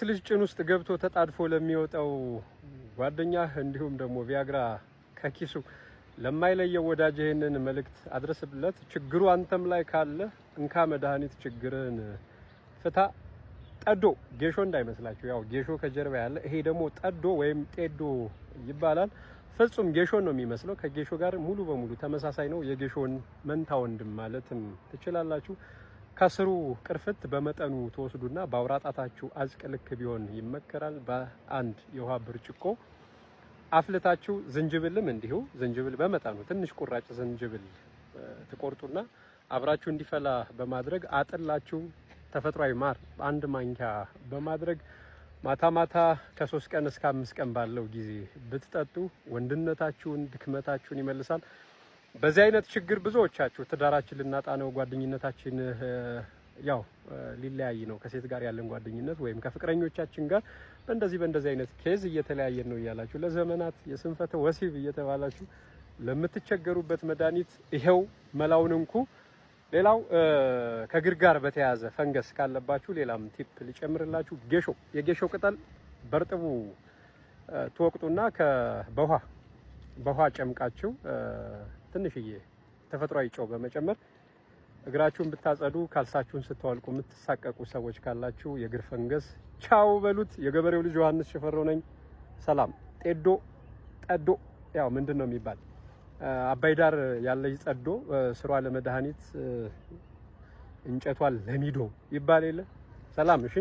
ልጅ ጭን ውስጥ ገብቶ ተጣድፎ ለሚወጣው ጓደኛ እንዲሁም ደግሞ ቪያግራ ከኪሱ ለማይለየው ወዳጅ ይሄንን መልእክት አድርስብለት። ችግሩ አንተም ላይ ካለ እንካ መድኃኒት ችግርን ፍታ። ጠዶ ጌሾ እንዳይመስላችሁ፣ ያው ጌሾ ከጀርባ ያለ ይሄ ደግሞ ጠዶ ወይም ጤዶ ይባላል። ፍጹም ጌሾን ነው የሚመስለው። ከጌሾ ጋር ሙሉ በሙሉ ተመሳሳይ ነው። የጌሾን መንታ ወንድም ማለትም ትችላላችሁ። ከስሩ ቅርፍት በመጠኑ ተወስዱና በአውራጣታችሁ አዝቅ ልክ ቢሆን ይመከራል። በአንድ የውሃ ብርጭቆ አፍልታችሁ ዝንጅብልም እንዲሁ ዝንጅብል በመጠኑ ትንሽ ቁራጭ ዝንጅብል ትቆርጡና አብራችሁ እንዲፈላ በማድረግ አጥላችሁ ተፈጥሯዊ ማር አንድ ማንኪያ በማድረግ ማታ ማታ ከ3 ቀን እስከ 5 ቀን ባለው ጊዜ ብትጠጡ ወንድነታችሁን ድክመታችሁን ይመልሳል። በዚህ አይነት ችግር ብዙዎቻችሁ ትዳራችን ልናጣ ነው፣ ጓደኝነታችን ያው ሊለያይ ነው፣ ከሴት ጋር ያለን ጓደኝነት ወይም ከፍቅረኞቻችን ጋር በእንደዚህ አይነት ኬዝ እየተለያየን ነው እያላችሁ ለዘመናት የስንፈተ ወሲብ እየተባላችሁ ለምትቸገሩበት መድኃኒት ይሄው መላውን እንኩ። ሌላው ከእግር ጋር በተያያዘ ፈንገስ ካለባችሁ ሌላም ቲፕ ሊጨምርላችሁ፣ ጌሾ የጌሾ ቅጠል በርጥቡ ትወቅጡና በውሃ ጨምቃችሁ ትንሽዬ ተፈጥሯዊ ጨው በመጨመር እግራችሁን ብታጸዱ፣ ካልሳችሁን ስትዋልቁ የምትሳቀቁ ሰዎች ካላችሁ የእግር ፈንገስ ቻው በሉት። የገበሬው ልጅ ዮሐንስ ሽፈራው ነኝ። ሰላም። ጠዶ ያው ምንድነው የሚባል አባይ ዳር ያለች ጸዶ ስሯ ለመድኃኒት እንጨቷ ለሚዶ ይባል የለ። ሰላም። እሺ